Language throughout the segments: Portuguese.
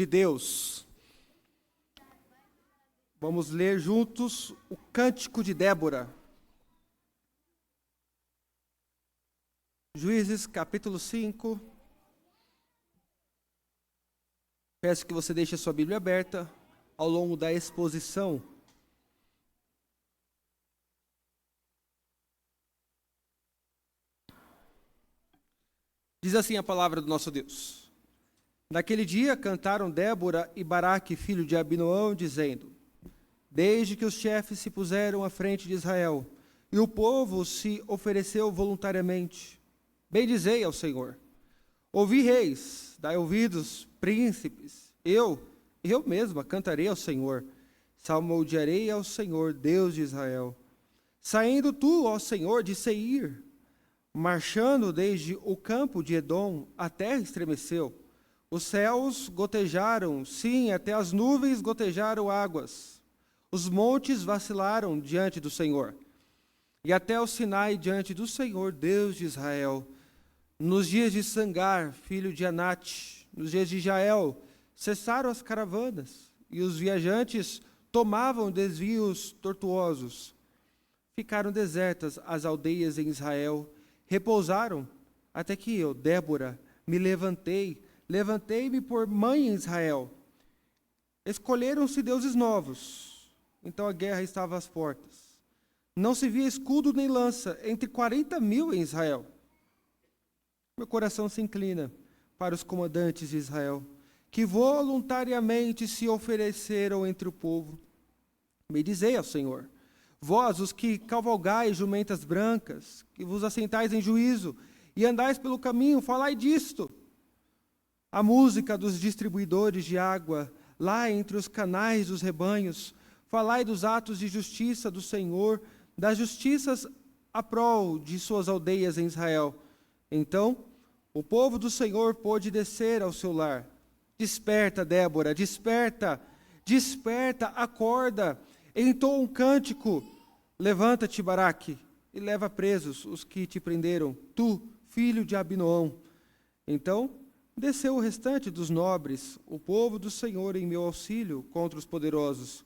De Deus. Vamos ler juntos o Cântico de Débora. Juízes, capítulo 5. Peço que você deixe a sua Bíblia aberta ao longo da exposição. Diz assim a palavra do nosso Deus. Naquele dia cantaram Débora e Baraque, filho de Abinoão, dizendo: Desde que os chefes se puseram à frente de Israel, e o povo se ofereceu voluntariamente, bendizei ao Senhor. Ouvi reis, dai ouvidos, príncipes, eu mesma cantarei ao Senhor, salmodiarei ao Senhor, Deus de Israel. Saindo tu, ó Senhor, de Seir, marchando desde o campo de Edom, a terra estremeceu. Os céus gotejaram, sim, até as nuvens gotejaram águas. Os montes vacilaram diante do Senhor, e até o Sinai diante do Senhor, Deus de Israel. Nos dias de Sangar, filho de Anate, nos dias de Jael, cessaram as caravanas, e os viajantes tomavam desvios tortuosos. Ficaram desertas as aldeias em Israel, repousaram, até que eu, Débora, me levantei-me por mãe em Israel. Escolheram-se deuses novos, então a guerra estava às portas. Não se via escudo nem lança entre 40.000 em Israel. Meu coração se inclina para os comandantes de Israel, que voluntariamente se ofereceram entre o povo. Me dizei ao Senhor: Vós, os que cavalgais jumentas brancas, que vos assentais em juízo e andais pelo caminho, falai disto. A música dos distribuidores de água, lá entre os canais dos rebanhos, falai dos atos de justiça do Senhor, das justiças a prol de suas aldeias em Israel. Então, o povo do Senhor pôde descer ao seu lar. Desperta, Débora, desperta, desperta, acorda. Entoa um cântico. Levanta-te, Baraque, e leva presos os que te prenderam, tu, filho de Abinoão. Então, desceu o restante dos nobres, o povo do Senhor, em meu auxílio contra os poderosos.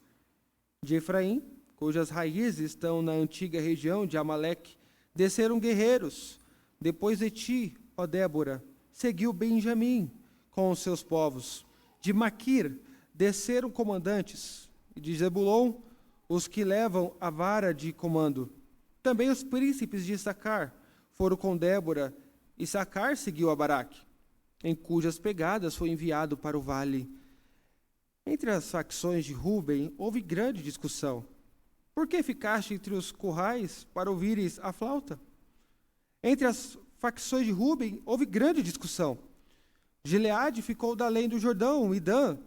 De Efraim, cujas raízes estão na antiga região de Amaleque, desceram guerreiros. Depois de ti, ó Débora, seguiu Benjamim com os seus povos. De Maquir desceram comandantes, e de Zebulon os que levam a vara de comando. Também os príncipes de Issacar foram com Débora, e Issacar seguiu a Baraque, em cujas pegadas foi enviado para o vale. Entre as facções de Ruben houve grande discussão. Por que ficaste entre os currais para ouvires a flauta? Entre as facções de Ruben houve grande discussão. Gileade ficou da além do Jordão, e Dan,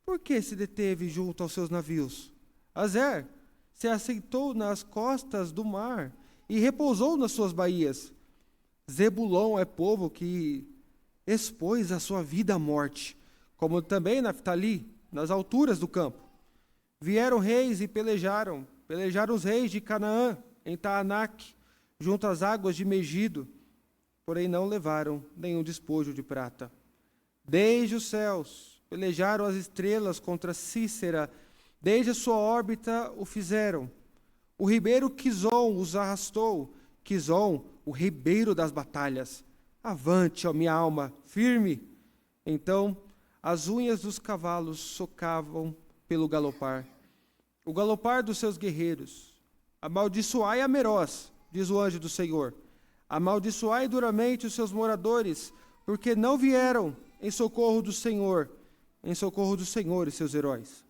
por que se deteve junto aos seus navios? Azer se assentou nas costas do mar e repousou nas suas baías. Zebulon é povo que expôs a sua vida à morte, como também Naftali, nas alturas do campo. Vieram reis e pelejaram os reis de Canaã, em Taanac, junto às águas de Megido, porém não levaram nenhum despojo de prata. Desde os céus pelejaram as estrelas contra Cícera, desde a sua órbita o fizeram. O ribeiro Quizon os arrastou, Quizon, o ribeiro das batalhas. Avante, ó minha alma, firme. Então as unhas dos cavalos socavam pelo galopar. O galopar dos seus guerreiros. Amaldiçoai a Meroz, diz o anjo do Senhor. Amaldiçoai duramente os seus moradores, porque não vieram em socorro do Senhor e seus heróis.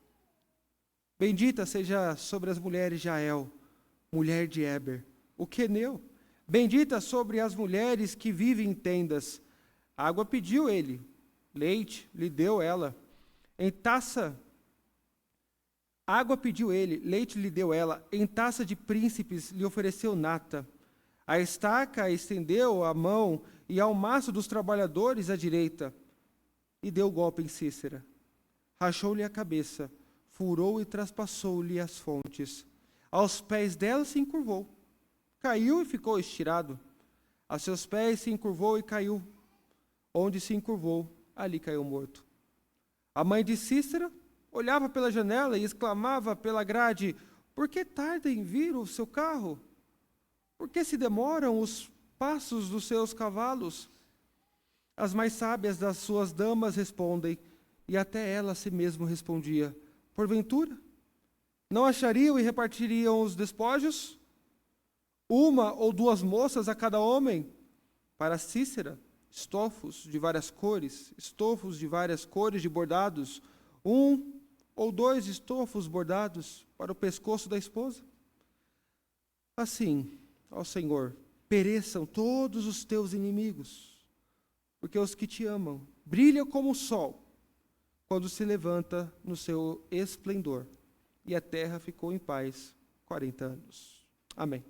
Bendita seja sobre as mulheres Jael, mulher de Eber, o queneu. Bendita sobre as mulheres que vivem em tendas. Água pediu ele, leite lhe deu ela. Água pediu ele, leite lhe deu ela. Em taça de príncipes lhe ofereceu nata. A estaca estendeu a mão e ao maço dos trabalhadores à direita. E deu golpe em Cícera. Rachou-lhe a cabeça, furou e traspassou-lhe as fontes. Aos pés dela se encurvou. Caiu e ficou estirado. A seus pés se encurvou e caiu. Onde se encurvou, ali caiu morto. A mãe de Cícera olhava pela janela e exclamava pela grade: por que tarda em vir o seu carro? Por que se demoram os passos dos seus cavalos? As mais sábias das suas damas respondem, e até ela a si mesmo respondia: porventura, não achariam e repartiriam os despojos? Uma ou duas moças a cada homem? Para Cícera, estofos de várias cores de bordados, um ou dois estofos bordados para o pescoço da esposa. Assim, ó Senhor, pereçam todos os teus inimigos, porque os que te amam brilham como o sol, quando se levanta no seu esplendor. E a terra ficou em paz 40 anos. Amém.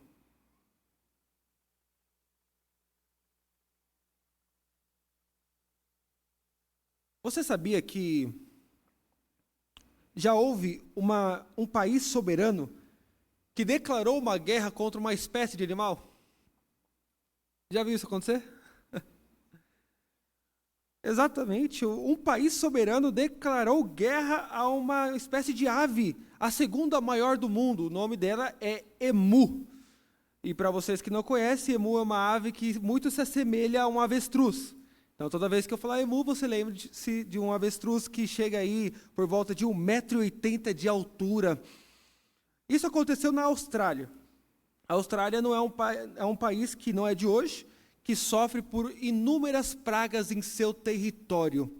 Você sabia que já houve um país soberano que declarou uma guerra contra uma espécie de animal? Já viu isso acontecer? Exatamente, um país soberano declarou guerra a uma espécie de ave, a segunda maior do mundo. O nome dela é emu. E para vocês que não conhecem, emu é uma ave que muito se assemelha a um avestruz. Então, toda vez que eu falar emu, você lembra-se de um avestruz que chega aí por volta de 1,80 m de altura. Isso aconteceu na Austrália. A Austrália não é um país que não é de hoje, que sofre por inúmeras pragas em seu território.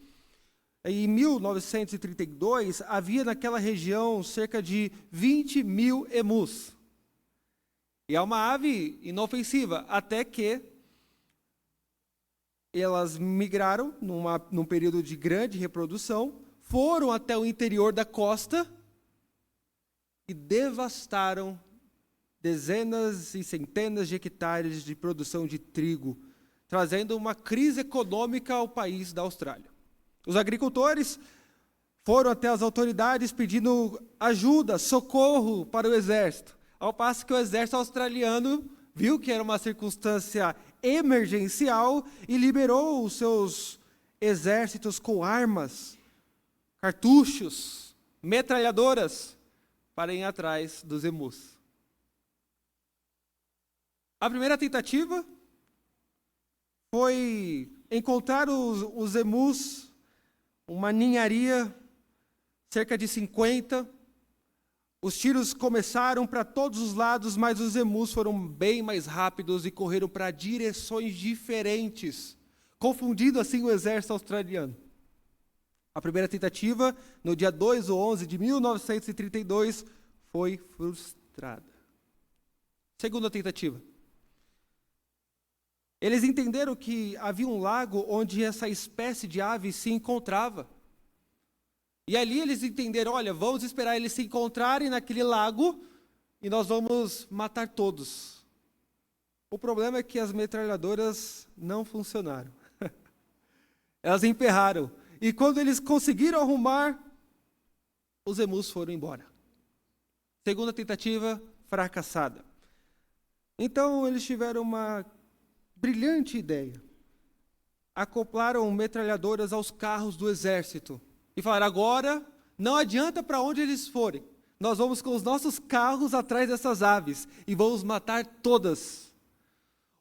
Em 1932, havia naquela região cerca de 20 mil emus. E é uma ave inofensiva, até que elas migraram num período de grande reprodução, foram até o interior da costa e devastaram dezenas e centenas de hectares de produção de trigo, trazendo uma crise econômica ao país da Austrália. Os agricultores foram até as autoridades pedindo ajuda, socorro para o exército, ao passo que o exército australiano viu que era uma circunstância emergencial e liberou os seus exércitos com armas, cartuchos, metralhadoras para ir atrás dos emus. A primeira tentativa foi encontrar os emus, uma ninharia, cerca de 50. Os tiros começaram para todos os lados, mas os emus foram bem mais rápidos e correram para direções diferentes, confundindo assim o exército australiano. A primeira tentativa, no dia 2/11 de 1932, foi frustrada. Segunda tentativa. Eles entenderam que havia um lago onde essa espécie de ave se encontrava. E ali eles entenderam, olha, vamos esperar eles se encontrarem naquele lago e nós vamos matar todos. O problema é que as metralhadoras não funcionaram. Elas emperraram. E quando eles conseguiram arrumar, os emus foram embora. Segunda tentativa, fracassada. Então eles tiveram uma brilhante ideia. Acoplaram metralhadoras aos carros do exército. E falaram, agora não adianta para onde eles forem. Nós vamos com os nossos carros atrás dessas aves e vamos matar todas.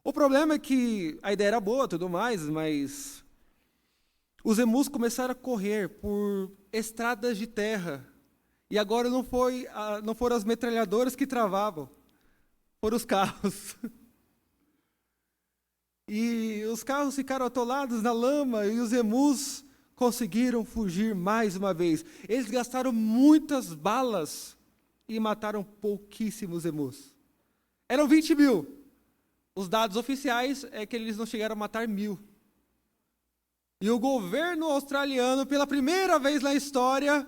O problema é que a ideia era boa, tudo mais, mas os emus começaram a correr por estradas de terra. E agora não foram as metralhadoras que travavam, foram os carros. E os carros ficaram atolados na lama e os emus conseguiram fugir mais uma vez. Eles gastaram muitas balas e mataram pouquíssimos emus. Eram 20 mil. Os dados oficiais é que eles não chegaram a matar 1.000. E o governo australiano, pela primeira vez na história,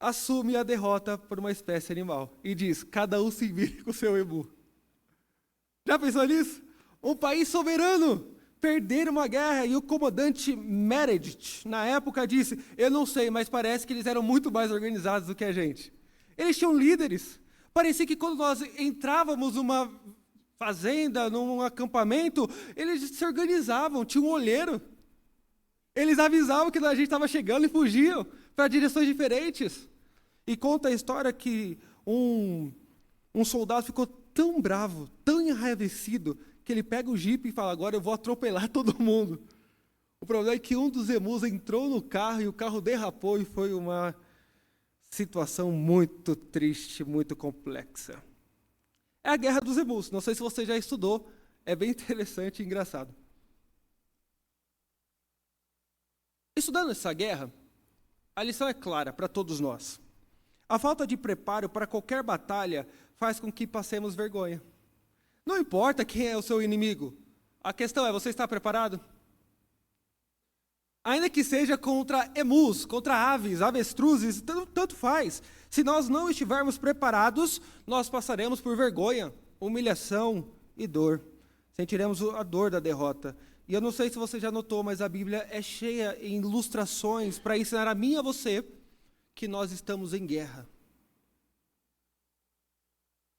assume a derrota por uma espécie animal. E diz, cada um se vire com o seu emu. Já pensou nisso? Um país soberano perder uma guerra, e o comandante Meredith, na época, disse, eu não sei, mas parece que eles eram muito mais organizados do que a gente. Eles tinham líderes. Parecia que quando nós entrávamos numa fazenda, num acampamento, eles se organizavam, tinha um olheiro. Eles avisavam que a gente estava chegando e fugiam para direções diferentes. E conta a história que um soldado ficou tão bravo, tão enraivecido, que ele pega o jipe e fala, agora eu vou atropelar todo mundo. O problema é que um dos emus entrou no carro e o carro derrapou e foi uma situação muito triste, muito complexa. É a guerra dos emus. Não sei se você já estudou, é bem interessante e engraçado. Estudando essa guerra, a lição é clara para todos nós. A falta de preparo para qualquer batalha faz com que passemos vergonha. Não importa quem é o seu inimigo, a questão é, você está preparado? Ainda que seja contra emus, contra aves, avestruzes, tanto faz. Se nós não estivermos preparados, nós passaremos por vergonha, humilhação e dor. Sentiremos a dor da derrota. E eu não sei se você já notou, mas a Bíblia é cheia de ilustrações para ensinar a mim e a você que nós estamos em guerra.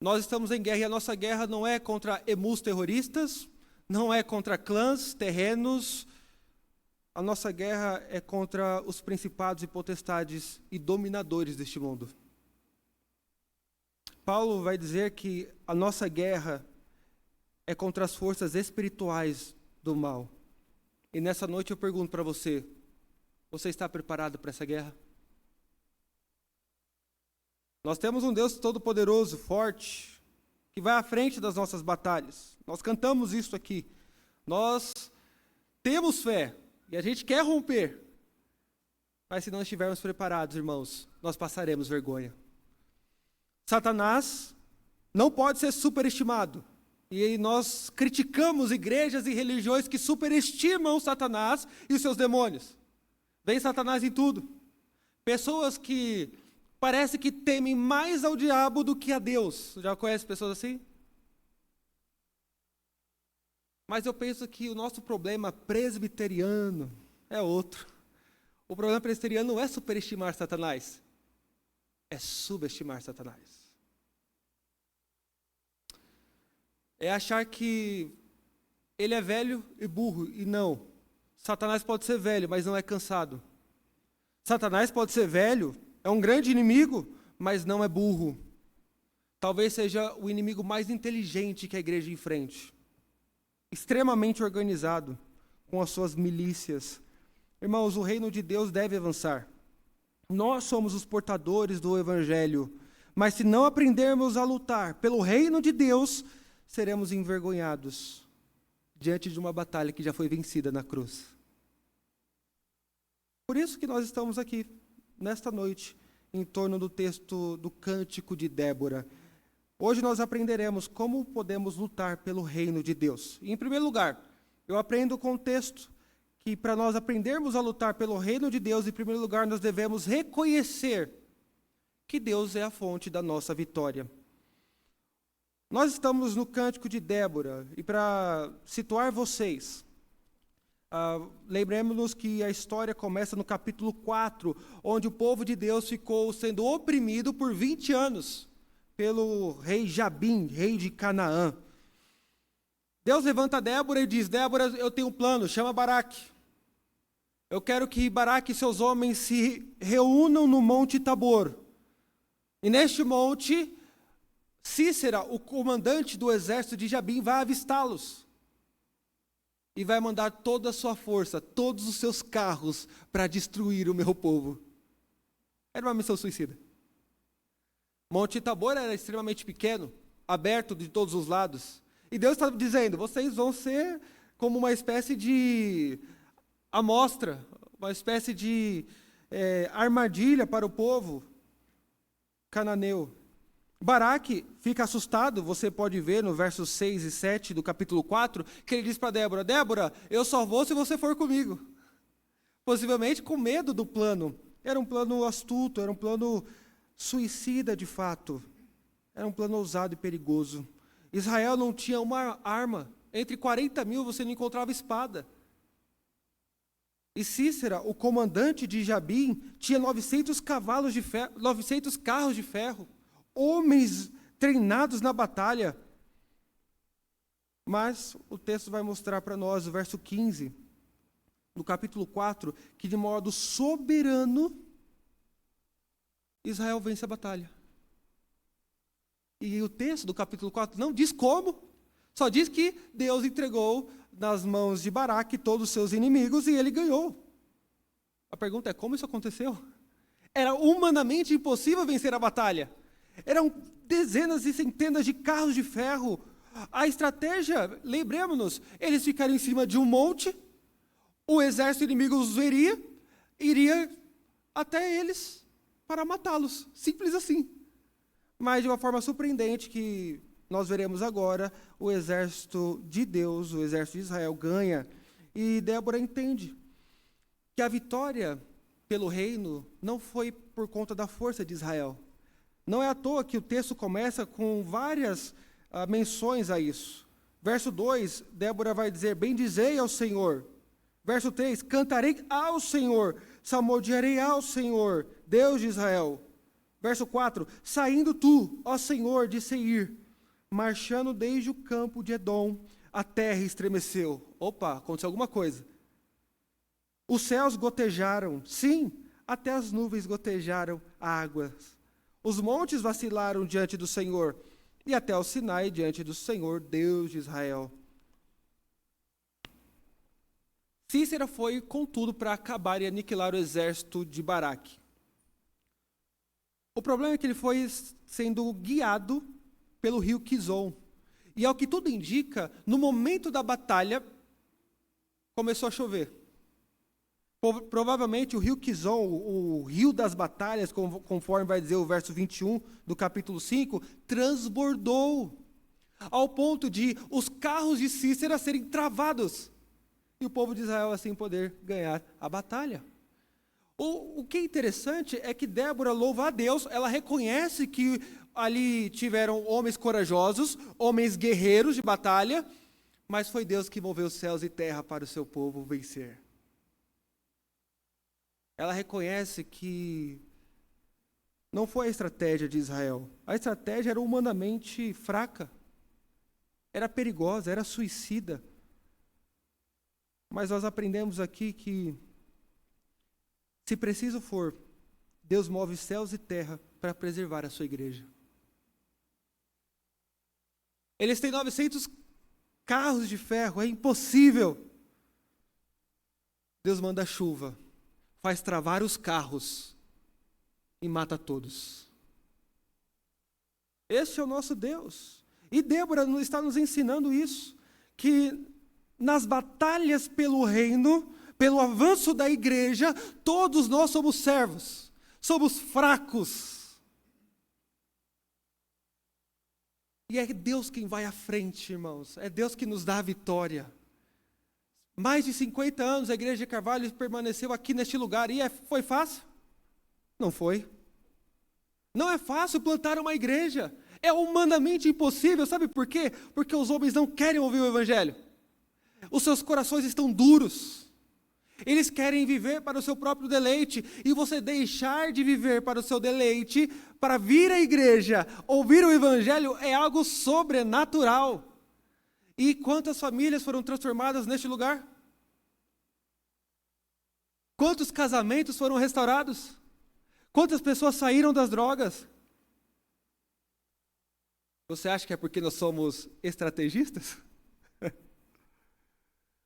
Nós estamos em guerra e a nossa guerra não é contra emus terroristas, não é contra clãs, terrenos. A nossa guerra é contra os principados e potestades e dominadores deste mundo. Paulo vai dizer que a nossa guerra é contra as forças espirituais do mal. E nessa noite eu pergunto para você, você está preparado para essa guerra? Nós temos um Deus todo-poderoso, forte, que vai à frente das nossas batalhas. Nós cantamos isso aqui. Nós temos fé. E a gente quer romper, mas se não estivermos preparados, irmãos, nós passaremos vergonha. Satanás não pode ser superestimado. E nós criticamos igrejas e religiões que superestimam Satanás e os seus demônios. Vem Satanás em tudo. Pessoas que parece que temem mais ao diabo do que a Deus. Já conhece pessoas assim? Mas eu penso que o nosso problema presbiteriano é outro. O problema presbiteriano não é superestimar Satanás, é subestimar Satanás. É achar que ele é velho e burro, e não. Satanás pode ser velho, mas não é cansado. Satanás pode ser velho, é um grande inimigo, mas não é burro. Talvez seja o inimigo mais inteligente que a igreja enfrente. Extremamente organizado, com as suas milícias. Irmãos, o reino de Deus deve avançar. Nós somos os portadores do Evangelho, mas se não aprendermos a lutar pelo reino de Deus, seremos envergonhados diante de uma batalha que já foi vencida na cruz. Por isso que nós estamos aqui, nesta noite, em torno do texto do Cântico de Débora. Hoje nós aprenderemos como podemos lutar pelo reino de Deus. E, em primeiro lugar, eu aprendo com o texto que para nós aprendermos a lutar pelo reino de Deus, em primeiro lugar, nós devemos reconhecer que Deus é a fonte da nossa vitória. Nós estamos no Cântico de Débora, e para situar vocês, lembremos-nos que a história começa no capítulo 4, onde o povo de Deus ficou sendo oprimido por 20 anos. Pelo rei Jabim, rei de Canaã. Deus levanta Débora e diz, Débora, eu tenho um plano, chama Baraque. Eu quero que Baraque e seus homens se reúnam no Monte Tabor. E neste monte, Cícera, o comandante do exército de Jabim, vai avistá-los. E vai mandar toda a sua força, todos os seus carros, para destruir o meu povo. Era uma missão suicida. Monte Tabor era extremamente pequeno, aberto de todos os lados. E Deus está dizendo, vocês vão ser como uma espécie de amostra, uma espécie de armadilha para o povo cananeu. Baraque fica assustado, você pode ver no versos 6 e 7 do capítulo 4, que ele diz para Débora, Débora, eu só vou se você for comigo. Possivelmente com medo do plano. Era um plano astuto, era um plano suicida de fato. Era um plano ousado e perigoso. Israel não tinha uma arma. Entre 40 mil você não encontrava espada. E Cícera, o comandante de Jabim, tinha 900 cavalos de ferro, 900 carros de ferro. Homens treinados na batalha. Mas o texto vai mostrar para nós, o verso 15, no capítulo 4, que de modo soberano, Israel vence a batalha. E o texto do capítulo 4 não diz como, só diz que Deus entregou nas mãos de Baraque todos os seus inimigos e ele ganhou. A pergunta é, como isso aconteceu? Era humanamente impossível vencer a batalha. Eram dezenas e centenas de carros de ferro. A estratégia, lembremos-nos, eles ficaram em cima de um monte, o exército inimigo os veria, iria até eles para matá-los. Simples assim. Mas de uma forma surpreendente que nós veremos agora, o exército de Deus, o exército de Israel ganha. E Débora entende que a vitória pelo reino não foi por conta da força de Israel. Não é à toa que o texto começa com várias menções a isso. Verso 2, Débora vai dizer, bendizei ao Senhor. Verso 3, cantarei ao Senhor, salmodiarei ao Senhor, Deus de Israel. Verso 4, saindo tu, ó Senhor, de Seir, marchando desde o campo de Edom, a terra estremeceu. Opa, aconteceu alguma coisa. Os céus gotejaram, sim, até as nuvens gotejaram águas. Os montes vacilaram diante do Senhor, e até o Sinai diante do Senhor, Deus de Israel. Cícera foi, contudo, para acabar e aniquilar o exército de Baraque. O problema é que ele foi sendo guiado pelo rio Quizon. E ao que tudo indica, no momento da batalha, começou a chover. Provavelmente o rio Quizon, o rio das batalhas, conforme vai dizer o verso 21 do capítulo 5, transbordou, ao ponto de os carros de Cícera serem travados, e o povo de Israel assim poder ganhar a batalha. O que é interessante é que Débora louva a Deus, ela reconhece que ali tiveram homens corajosos, homens guerreiros de batalha, mas foi Deus que moveu céus e terra para o seu povo vencer. Ela reconhece que não foi a estratégia de Israel. A estratégia era humanamente fraca, era perigosa, era suicida. Mas nós aprendemos aqui que, se preciso for, Deus move céus e terra para preservar a sua igreja. Eles têm 900 carros de ferro, é impossível. Deus manda chuva, faz travar os carros e mata todos. Este é o nosso Deus. E Débora está nos ensinando isso, que nas batalhas pelo reino, pelo avanço da igreja, todos nós somos servos, somos fracos. E é Deus quem vai à frente, irmãos, é Deus que nos dá a vitória. Mais de 50 anos a igreja de Carvalho permaneceu aqui neste lugar, e foi fácil? Não foi. Não é fácil plantar uma igreja, é humanamente impossível, sabe por quê? Porque os homens não querem ouvir o evangelho. Os seus corações estão duros. Eles querem viver para o seu próprio deleite. E você deixar de viver para o seu deleite, para vir à igreja, ouvir o evangelho, é algo sobrenatural. E quantas famílias foram transformadas neste lugar? Quantos casamentos foram restaurados? Quantas pessoas saíram das drogas? Você acha que é porque nós somos estrategistas?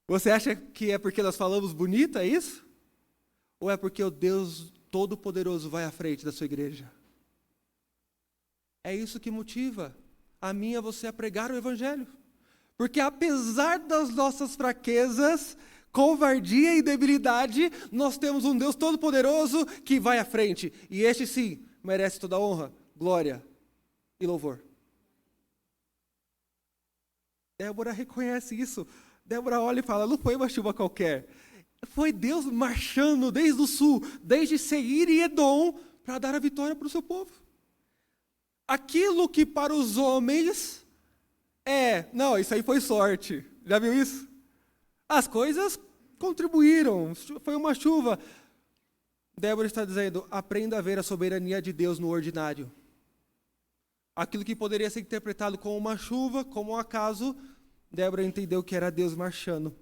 Você acha que é porque nós falamos bonito, é isso? Ou é porque o Deus Todo-Poderoso vai à frente da sua igreja? É isso que motiva a mim e a você a pregar o evangelho. Porque apesar das nossas fraquezas, covardia e debilidade, nós temos um Deus Todo-Poderoso que vai à frente. E este sim, merece toda a honra, glória e louvor. Débora reconhece isso. Débora olha e fala, não foi uma chuva qualquer. Foi Deus marchando desde o sul, desde Seir e Edom, para dar a vitória para o seu povo. Aquilo que para os homens não, isso aí foi sorte. Já viu isso? As coisas contribuíram, foi uma chuva. Débora está dizendo, aprenda a ver a soberania de Deus no ordinário. Aquilo que poderia ser interpretado como uma chuva, como um acaso, Débora entendeu que era Deus marchando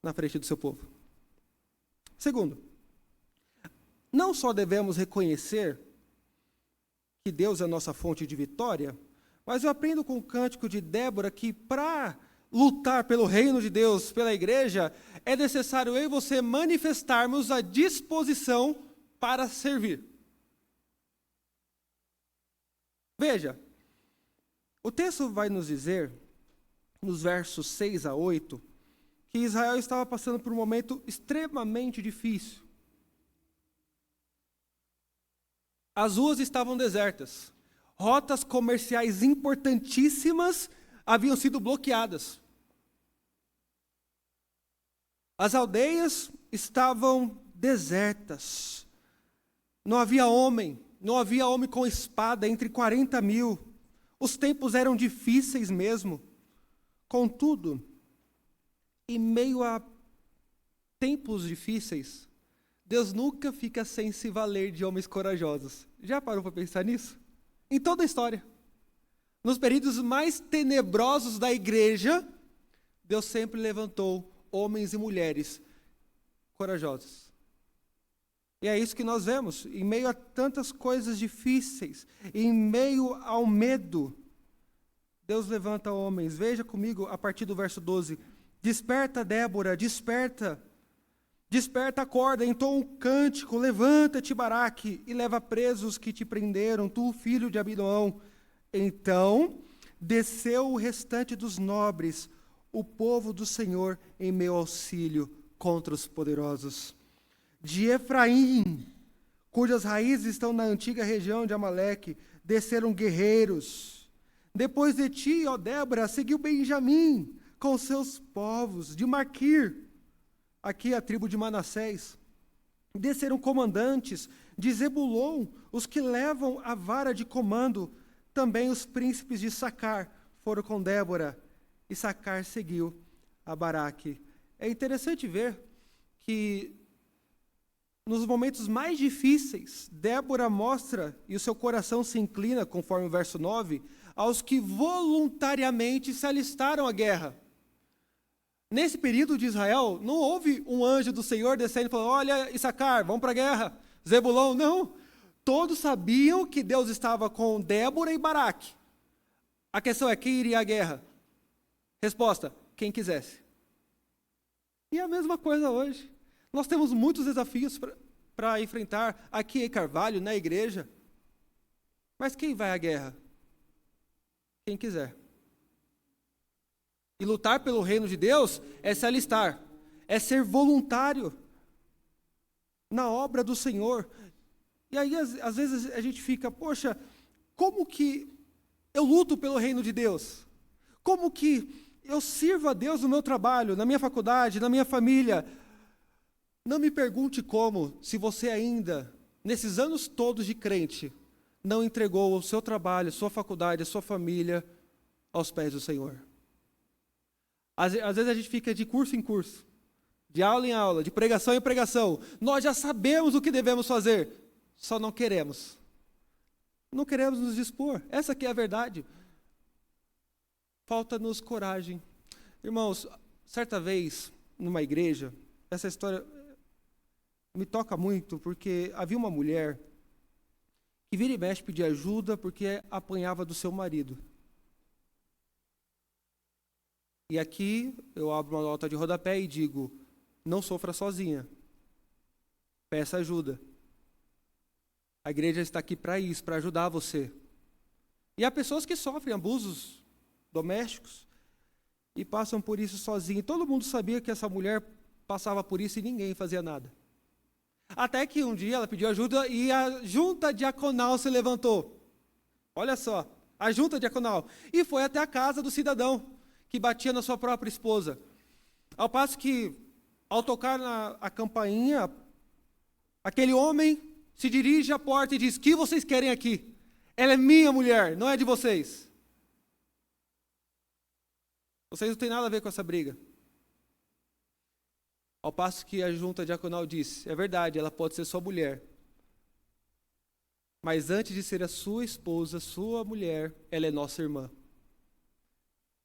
na frente do seu povo. Segundo, não só devemos reconhecer que Deus é a nossa fonte de vitória, mas eu aprendo com o cântico de Débora que para lutar pelo reino de Deus, pela igreja, é necessário eu e você manifestarmos a disposição para servir. Veja, o texto vai nos dizer, nos versos 6 a 8, que Israel estava passando por um momento extremamente difícil. As ruas estavam desertas. Rotas comerciais importantíssimas haviam sido bloqueadas. As aldeias estavam desertas. Não havia homem com espada entre 40 mil. Os tempos eram difíceis mesmo. Contudo, em meio a tempos difíceis, Deus nunca fica sem se valer de homens corajosos. Já parou para pensar nisso? Em toda a história. Nos períodos mais tenebrosos da igreja, Deus sempre levantou homens e mulheres corajosos. E é isso que nós vemos. Em meio a tantas coisas difíceis, em meio ao medo, Deus levanta homens. Veja comigo a partir do verso 12. Desperta, Débora, desperta. Desperta, acorda, entoa um cântico, levanta-te, Baraque, e leva presos que te prenderam, tu, filho de Abinoão. Então desceu o restante dos nobres, o povo do Senhor, em meu auxílio contra os poderosos. De Efraim, cujas raízes estão na antiga região de Amaleque, desceram guerreiros. Depois de ti, ó Débora, seguiu Benjamim, com seus povos, de Maquir, aqui a tribo de Manassés. Desceram comandantes de Zebulon, os que levam a vara de comando. Também os príncipes de Sacar foram com Débora, e Sacar seguiu a Baraque. É interessante ver que nos momentos mais difíceis, Débora mostra, e o seu coração se inclina, conforme o verso 9, aos que voluntariamente se alistaram à guerra. Nesse período de Israel, não houve um anjo do Senhor descendo e falando: olha, Issacar, vamos para a guerra. Zebulon, não. Todos sabiam que Deus estava com Débora e Baraque. A questão é, quem iria à guerra? Resposta, quem quisesse. E é a mesma coisa hoje. Nós temos muitos desafios para enfrentar aqui em Carvalho, na igreja. Mas quem vai à guerra? Quem quiser. E lutar pelo reino de Deus é se alistar, é ser voluntário na obra do Senhor. E aí, às vezes, a gente fica, poxa, como que eu luto pelo reino de Deus? Como que eu sirvo a Deus no meu trabalho, na minha faculdade, na minha família? Não me pergunte como, se você ainda, nesses anos todos de crente, não entregou o seu trabalho, a sua faculdade, a sua família aos pés do Senhor. Às vezes a gente fica de curso em curso, de aula em aula, de pregação em pregação. Nós já sabemos o que devemos fazer, só não queremos. Não queremos nos dispor. Essa aqui é a verdade. Falta-nos coragem. Irmãos, certa vez, numa igreja, essa história me toca muito, porque havia uma mulher que vira e mexe pedia ajuda porque apanhava do seu marido. E aqui eu abro uma nota de rodapé e digo: não sofra sozinha. Peça ajuda. A igreja está aqui para isso, para ajudar você. E há pessoas que sofrem abusos domésticos e passam por isso sozinhas. E todo mundo sabia que essa mulher passava por isso e ninguém fazia nada. Até que um dia ela pediu ajuda e a junta diaconal se levantou. Olha só, a junta diaconal. E foi até a casa do cidadão que batia na sua própria esposa. Ao passo que, ao tocar a campainha, aquele homem se dirige à porta e diz: o que vocês querem aqui? Ela é minha mulher, não é de vocês. Vocês não têm nada a ver com essa briga. Ao passo que a junta diaconal disse: é verdade, ela pode ser sua mulher. Mas antes de ser a sua esposa, sua mulher, ela é nossa irmã.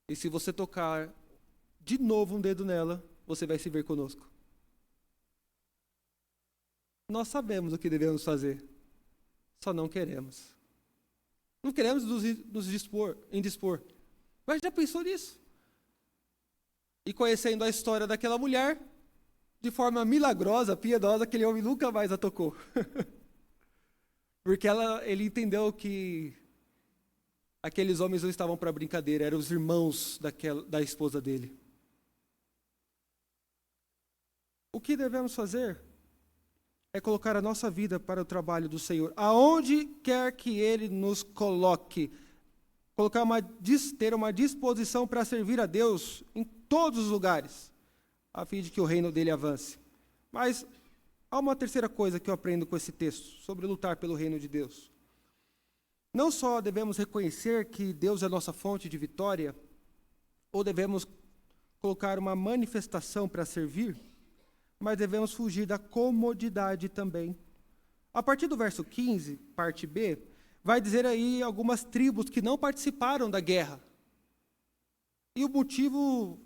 E se você tocar de novo um dedo nela, você vai se ver conosco. Nós sabemos o que devemos fazer, só não queremos. Não queremos nos indispor. Mas já pensou nisso? E conhecendo a história daquela mulher, de forma milagrosa, piedosa, aquele homem nunca mais a tocou. Porque ele entendeu que aqueles homens não estavam para brincadeira, eram os irmãos da esposa dele. O que devemos fazer é colocar a nossa vida para o trabalho do Senhor, aonde quer que Ele nos coloque. Ter uma disposição para servir a Deus em todos os lugares, a fim de que o reino dele avance. Mas há uma terceira coisa que eu aprendo com esse texto, sobre lutar pelo reino de Deus. Não só devemos reconhecer que Deus é nossa fonte de vitória, ou devemos colocar uma manifestação para servir, mas devemos fugir da comodidade também. A partir do verso 15, parte B, vai dizer aí algumas tribos que não participaram da guerra. E o motivo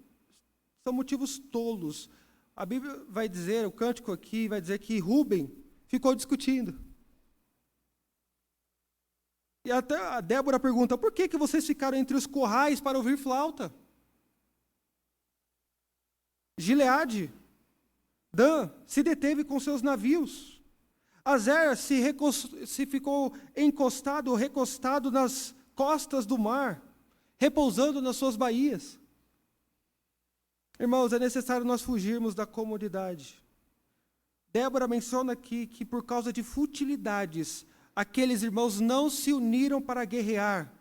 são motivos tolos. A Bíblia vai dizer, o cântico aqui vai dizer que Rúben ficou discutindo. E até a Débora pergunta, por que vocês ficaram entre os corrais para ouvir flauta? Gileade, Dan se deteve com seus navios. Azer se ficou encostado ou recostado nas costas do mar, repousando nas suas baías. Irmãos, é necessário nós fugirmos da comodidade. Débora menciona aqui que por causa de futilidades, aqueles irmãos não se uniram para guerrear.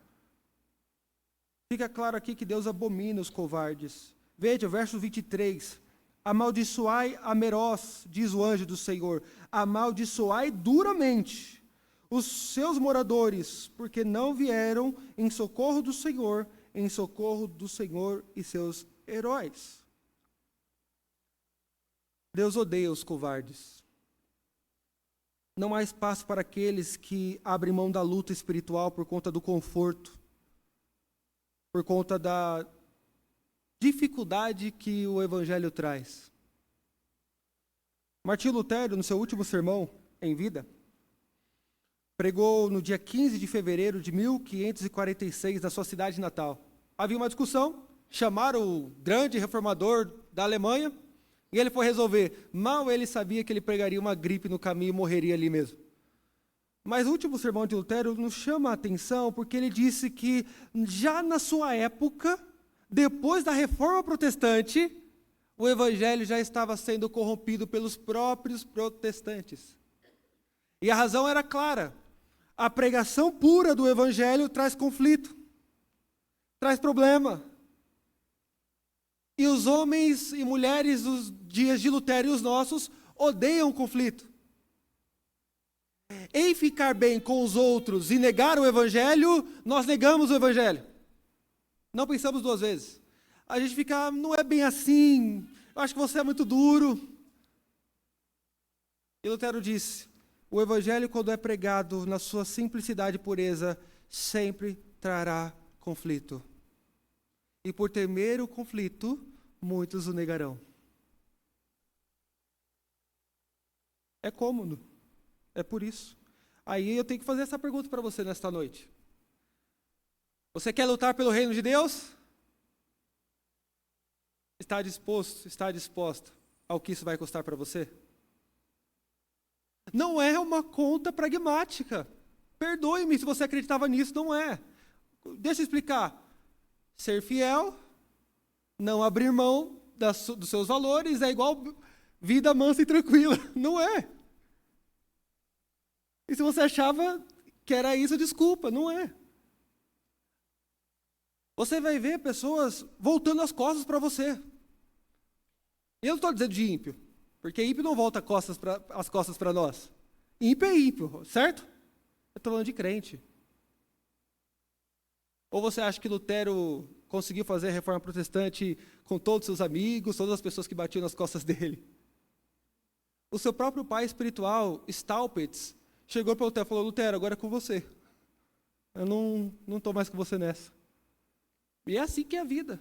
Fica claro aqui que Deus abomina os covardes. Veja, o verso 23. Amaldiçoai a Merós, diz o anjo do Senhor, amaldiçoai duramente os seus moradores, porque não vieram em socorro do Senhor e seus heróis. Deus odeia os covardes. Não há espaço para aqueles que abrem mão da luta espiritual por conta do conforto, por conta da dificuldade que o Evangelho traz. Martinho Lutero, no seu último sermão em vida, pregou no dia 15 de fevereiro de 1546, na sua cidade natal. Havia uma discussão, chamaram o grande reformador da Alemanha, e ele foi resolver. Mal ele sabia que ele pegaria uma gripe no caminho e morreria ali mesmo. Mas o último sermão de Lutero nos chama a atenção, porque ele disse que já na sua época, depois da Reforma Protestante, o Evangelho já estava sendo corrompido pelos próprios protestantes. E a razão era clara. A pregação pura do Evangelho traz conflito, traz problema. E os homens e mulheres dos dias de Lutero e os nossos odeiam o conflito. Em ficar bem com os outros e negar o Evangelho, nós negamos o Evangelho. Não pensamos duas vezes. A gente fica, não é bem assim, eu acho que você é muito duro. E Lutero disse, o Evangelho, quando é pregado na sua simplicidade e pureza, sempre trará conflito. E por temer o conflito, muitos o negarão. É cômodo, é por isso. Aí eu tenho que fazer essa pergunta para você nesta noite. Você quer lutar pelo reino de Deus? Está disposto, está disposta ao que isso vai custar para você? Não é uma conta pragmática. Perdoe-me se você acreditava nisso, não é. Deixa eu explicar. Ser fiel, não abrir mão dos seus valores, é igual vida mansa e tranquila. Não é. E se você achava que era isso, desculpa, não é. Você vai ver pessoas voltando as costas para você. Eu não estou dizendo de ímpio, porque ímpio não volta as costas para nós. Ímpio é ímpio, certo? Eu estou falando de crente. Ou você acha que Lutero conseguiu fazer a reforma protestante com todos os seus amigos, todas as pessoas que batiam nas costas dele? O seu próprio pai espiritual, Staupitz, chegou para Lutero e falou, Lutero, agora é com você. Eu não estou mais com você nessa. E é assim que é a vida.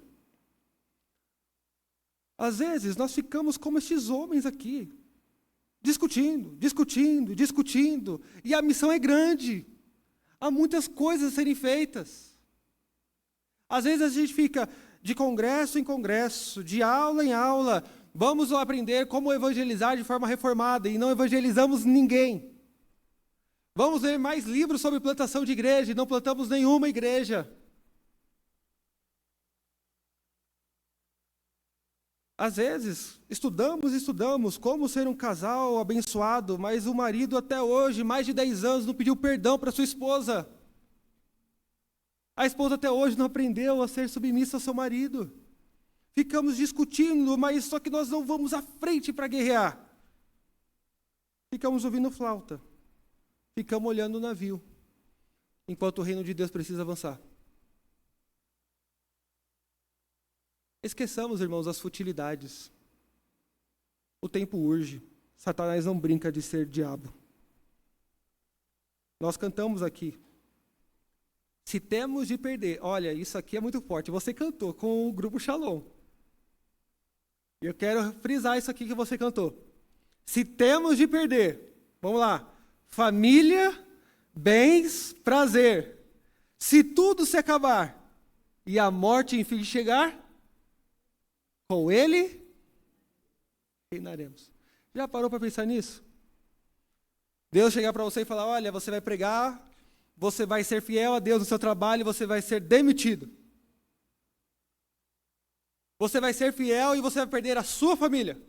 Às vezes, nós ficamos como estes homens aqui. Discutindo, discutindo, discutindo. E a missão é grande. Há muitas coisas a serem feitas. Às vezes a gente fica de congresso em congresso, de aula em aula. Vamos aprender como evangelizar de forma reformada e não evangelizamos ninguém. Vamos ler mais livros sobre plantação de igreja e não plantamos nenhuma igreja. Às vezes, estudamos como ser um casal abençoado, mas o marido até hoje, mais de 10 anos, não pediu perdão para sua esposa. A esposa até hoje não aprendeu a ser submissa ao seu marido. Ficamos discutindo, mas só que nós não vamos à frente para guerrear. Ficamos ouvindo flauta. Ficamos olhando o navio, enquanto o reino de Deus precisa avançar. Esqueçamos, irmãos, as futilidades. O tempo urge. Satanás não brinca de ser diabo. Nós cantamos aqui. Se temos de perder, olha, isso aqui é muito forte. Você cantou com o grupo Shalom. E eu quero frisar isso aqui que você cantou. Se temos de perder, vamos lá. Família, bens, prazer. Se tudo se acabar e a morte enfim chegar, com ele reinaremos. Já parou para pensar nisso? Deus chegar para você e falar, olha, você vai pregar, você vai ser fiel a Deus no seu trabalho, você vai ser demitido. Você vai ser fiel e você vai perder a sua família.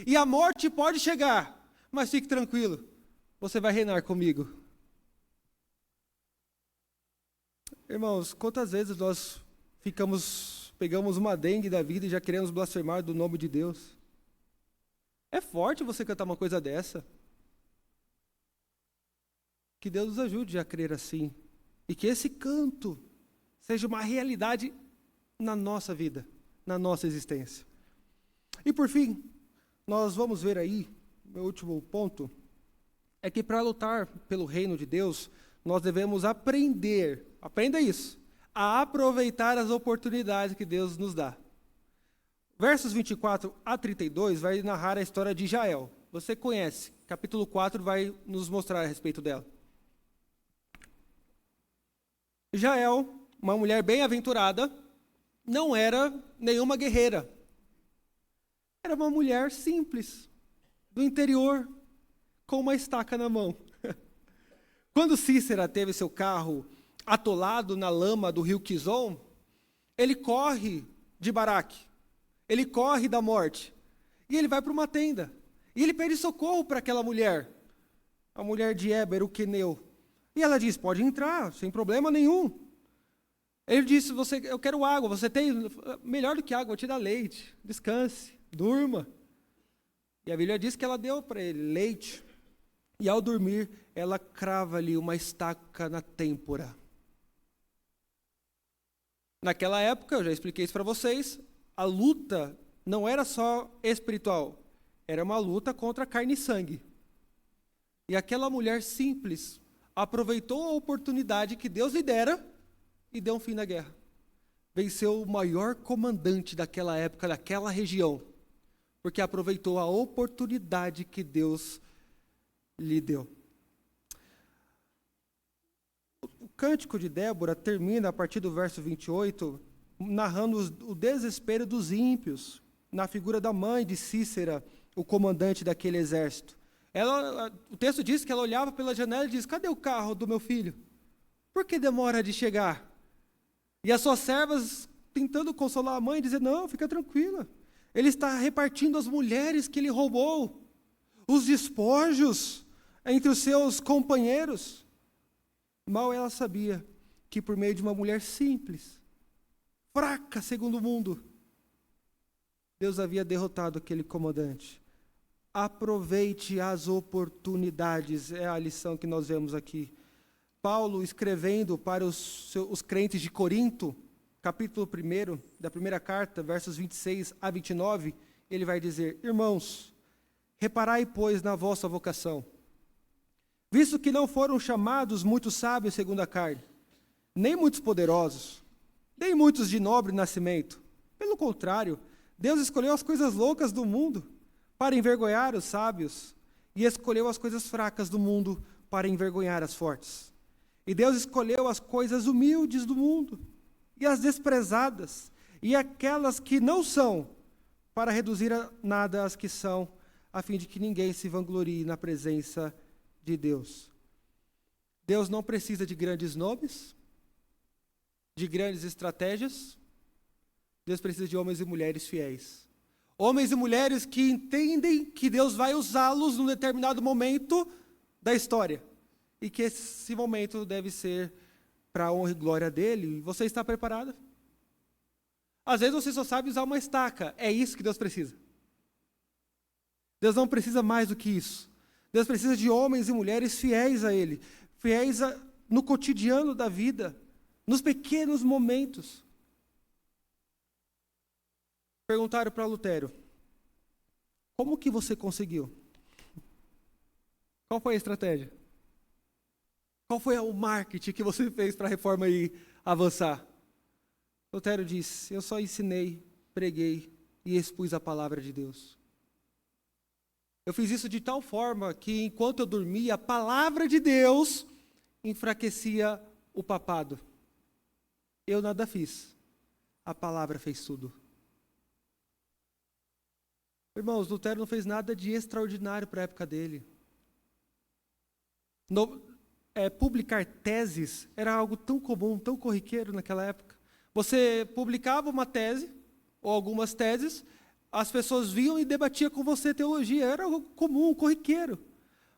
E a morte pode chegar, mas fique tranquilo, você vai reinar comigo. Irmãos, quantas vezes nós pegamos uma dengue da vida e já queremos blasfemar do nome de Deus? É forte você cantar uma coisa dessa. Que Deus nos ajude a crer assim. E que esse canto seja uma realidade na nossa vida, na nossa existência. E por fim, nós vamos ver aí, meu último ponto, é que para lutar pelo reino de Deus, nós devemos aprenda isso, a aproveitar as oportunidades que Deus nos dá. Versos 24 a 32 vai narrar a história de Jael. Você conhece, capítulo 4 vai nos mostrar a respeito dela. Jael, uma mulher bem-aventurada, não era nenhuma guerreira. Era uma mulher simples, do interior, com uma estaca na mão. Quando Cícera teve seu carro atolado na lama do rio Quizon, ele corre de Baraque, ele corre da morte, e ele vai para uma tenda, e ele pede socorro para aquela mulher, a mulher de Éber, o queneu, e ela diz, pode entrar, sem problema nenhum. Ele disse, eu quero água, você tem, melhor do que água, vou te dar leite, descanse, durma. E a Bíblia diz que ela deu para ele leite, e ao dormir, ela crava-lhe uma estaca na têmpora. Naquela época, eu já expliquei isso para vocês, a luta não era só espiritual, era uma luta contra carne e sangue. E aquela mulher simples aproveitou a oportunidade que Deus lhe dera e deu um fim na guerra. Venceu o maior comandante daquela época, daquela região, porque aproveitou a oportunidade que Deus lhe deu. O cântico de Débora termina a partir do verso 28, narrando o desespero dos ímpios, na figura da mãe de Cícera, o comandante daquele exército. O texto diz que ela olhava pela janela e diz, cadê o carro do meu filho? Por que demora de chegar? E as suas servas tentando consolar a mãe, dizendo, não, fica tranquila. Ele está repartindo as mulheres que ele roubou, os despojos entre os seus companheiros. Mal ela sabia que por meio de uma mulher simples, fraca segundo o mundo, Deus havia derrotado aquele comandante. Aproveite as oportunidades, é a lição que nós vemos aqui. Paulo, escrevendo para os crentes de Corinto, capítulo 1 da primeira carta, versos 26 a 29, ele vai dizer, irmãos, reparai, pois, na vossa vocação, visto que não foram chamados muitos sábios segundo a carne, nem muitos poderosos, nem muitos de nobre nascimento. Pelo contrário, Deus escolheu as coisas loucas do mundo para envergonhar os sábios, e escolheu as coisas fracas do mundo para envergonhar as fortes. E Deus escolheu as coisas humildes do mundo, e as desprezadas, e aquelas que não são, para reduzir a nada as que são, a fim de que ninguém se vanglorie na presença de Deus. Deus não precisa de grandes nomes, de grandes estratégias. Deus precisa de homens e mulheres fiéis. Homens e mulheres que entendem que Deus vai usá-los num determinado momento da história. E que esse momento deve ser para a honra e glória dele. E você está preparado? Às vezes você só sabe usar uma estaca. É isso que Deus precisa. Deus não precisa mais do que isso. Deus precisa de homens e mulheres fiéis a Ele. Fiéis no cotidiano da vida. Nos pequenos momentos. Perguntaram para Lutero: como que você conseguiu? Qual foi a estratégia? Qual foi o marketing que você fez para a reforma aí avançar? Lutero disse: eu só ensinei, preguei e expus a palavra de Deus. Eu fiz isso de tal forma que enquanto eu dormia, a palavra de Deus enfraquecia o papado. Eu nada fiz. A palavra fez tudo. Irmãos, Lutero não fez nada de extraordinário para a época dele. Publicar teses era algo tão comum, tão corriqueiro naquela época. Você publicava uma tese, ou algumas teses, as pessoas vinham e debatiam com você teologia. Era algo comum, corriqueiro.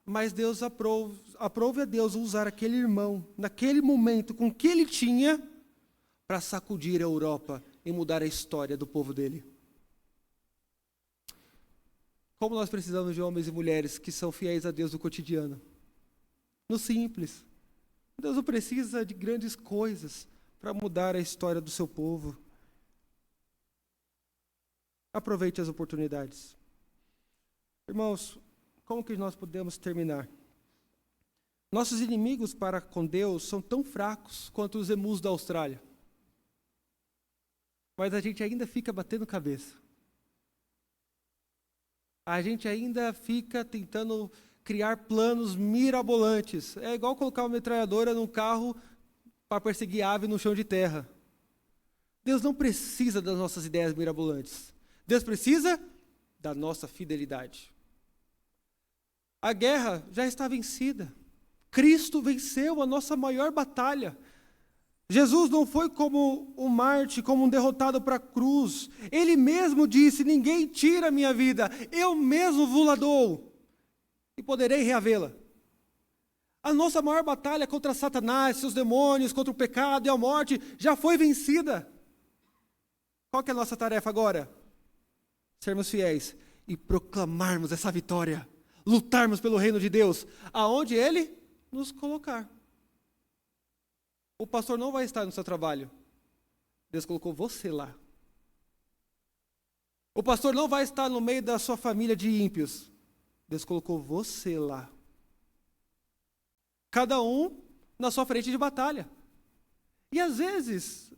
Mas Deus aprove a Deus usar aquele irmão, naquele momento, com o que ele tinha, para sacudir a Europa e mudar a história do povo dele. Como nós precisamos de homens e mulheres que são fiéis a Deus no cotidiano. No simples. Deus não precisa de grandes coisas para mudar a história do seu povo. Aproveite as oportunidades. Irmãos, como que nós podemos terminar? Nossos inimigos para com Deus são tão fracos quanto os emus da Austrália. Mas a gente ainda fica batendo cabeça. A gente ainda fica tentando criar planos mirabolantes. É igual colocar uma metralhadora num carro para perseguir ave no chão de terra. Deus não precisa das nossas ideias mirabolantes. Deus precisa da nossa fidelidade. A guerra já está vencida. Cristo venceu a nossa maior batalha. Jesus não foi como um Marte, como um derrotado para a cruz. Ele mesmo disse: ninguém tira a minha vida, eu mesmo vou-la dou, e poderei reavê-la. A nossa maior batalha contra Satanás, seus demônios, contra o pecado e a morte, já foi vencida. Qual que é a nossa tarefa agora? Sermos fiéis e proclamarmos essa vitória. Lutarmos pelo reino de Deus, aonde Ele nos colocar. O pastor não vai estar no seu trabalho. Deus colocou você lá. O pastor não vai estar no meio da sua família de ímpios. Deus colocou você lá. Cada um na sua frente de batalha. E às vezes,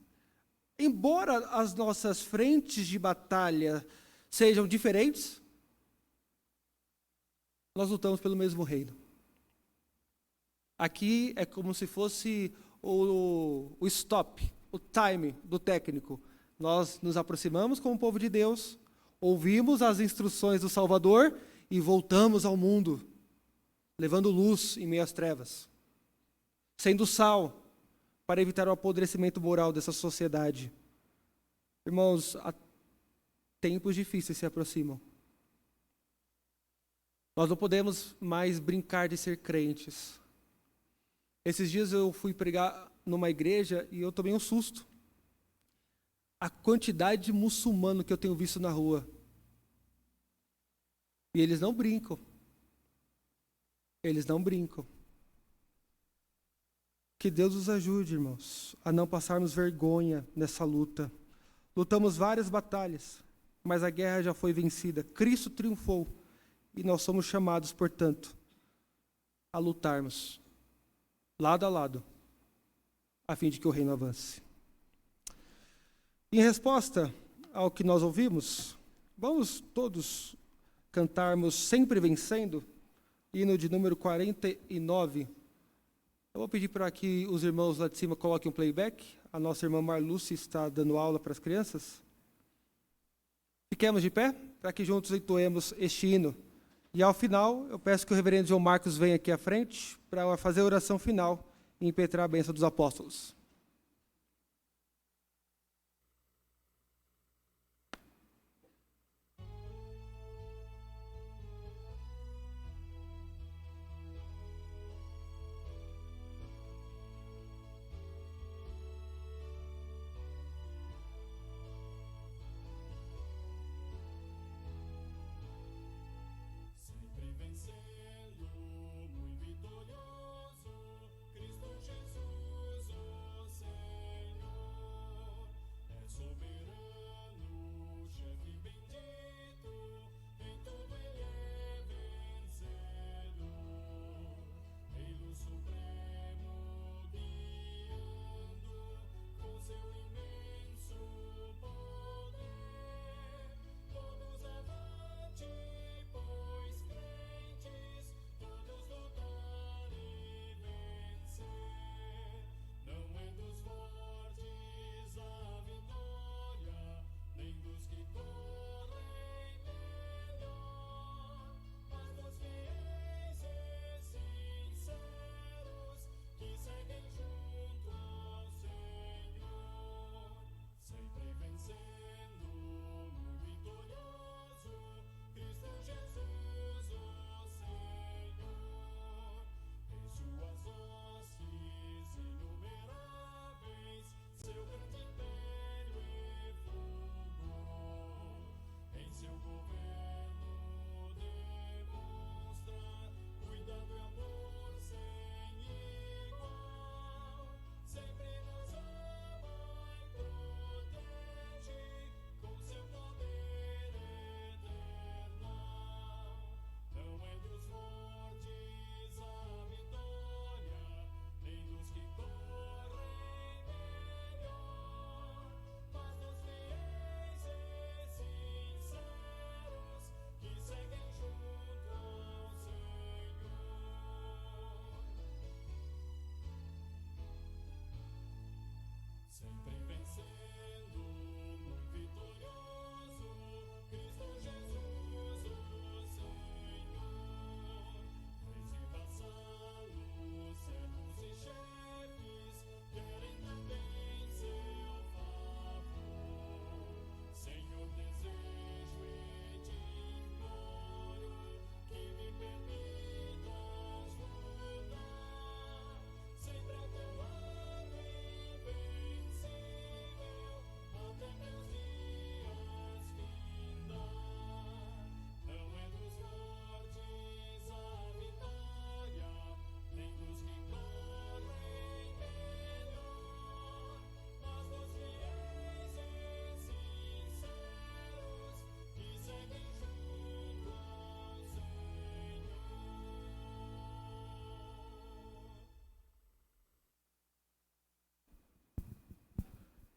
embora as nossas frentes de batalha sejam diferentes, nós lutamos pelo mesmo reino. Aqui é como se fosse o stop, o time do técnico. Nós nos aproximamos como povo de Deus, ouvimos as instruções do Salvador e voltamos ao mundo, levando luz em meio às trevas, sendo sal para evitar o apodrecimento moral dessa sociedade. Irmãos, tempos difíceis se aproximam. Nós não podemos mais brincar de ser crentes. Esses dias eu fui pregar numa igreja e eu tomei um susto. A quantidade de muçulmano que eu tenho visto na rua. E eles não brincam. Eles não brincam. Que Deus nos ajude, irmãos, a não passarmos vergonha nessa luta. Lutamos várias batalhas, mas a guerra já foi vencida. Cristo triunfou. E nós somos chamados, portanto, a lutarmos lado a lado, a fim de que o reino avance. Em resposta ao que nós ouvimos, vamos todos cantarmos Sempre Vencendo, hino de número 49. Eu vou pedir para que os irmãos lá de cima coloquem um playback. A nossa irmã Marluce está dando aula para as crianças. Fiquemos de pé para que juntos entoemos este hino. E ao final, eu peço que o reverendo João Marcos venha aqui à frente para fazer a oração final e impetrar a bênção dos apóstolos.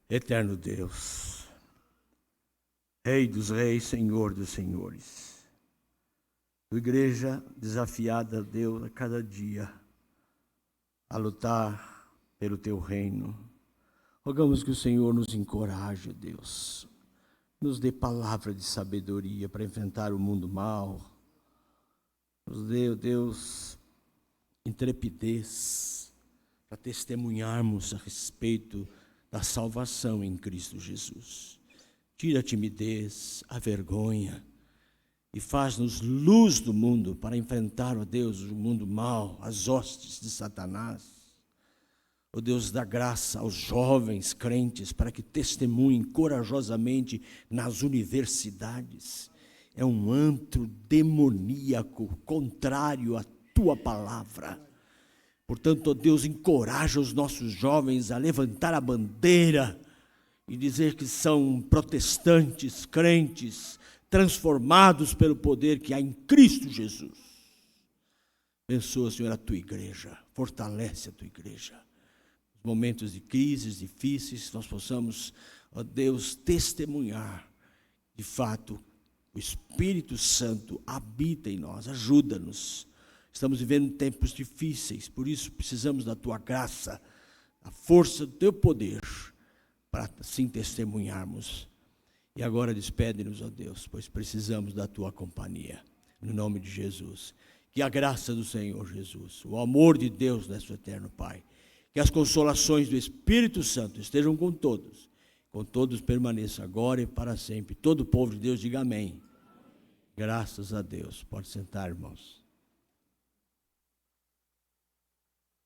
Eterno Deus, Rei dos reis, Senhor dos senhores, tua igreja desafiada, Deus, a cada dia a lutar pelo teu reino. Rogamos que o Senhor nos encoraje, Deus, nos dê palavra de sabedoria para enfrentar o mundo mal, nos dê, Deus, intrepidez para testemunharmos a respeito da salvação em Cristo Jesus. Tira a timidez, a vergonha e faz-nos luz do mundo para enfrentar, ó Deus, o mundo mau, as hostes de Satanás. Ó Deus, dá graça aos jovens crentes para que testemunhem corajosamente nas universidades. É um antro demoníaco, contrário à tua palavra. Portanto, ó Deus, encoraja os nossos jovens a levantar a bandeira e dizer que são protestantes, crentes, transformados pelo poder que há em Cristo Jesus. Abençoa, Senhor, a tua igreja, fortalece a tua igreja. Nos momentos de crises difíceis, nós possamos, ó Deus, testemunhar, de fato, O Espírito Santo habita em nós, ajuda-nos. Estamos vivendo tempos difíceis, por isso precisamos da tua graça, da força do teu poder, para assim testemunharmos. E agora despede-nos, ó Deus, pois precisamos da tua companhia. No nome de Jesus. Que a graça do Senhor Jesus, o amor de Deus, nosso eterno Pai, que as consolações do Espírito Santo estejam com todos permaneçam agora e para sempre. Todo o povo de Deus diga amém. Graças a Deus. Pode sentar, irmãos.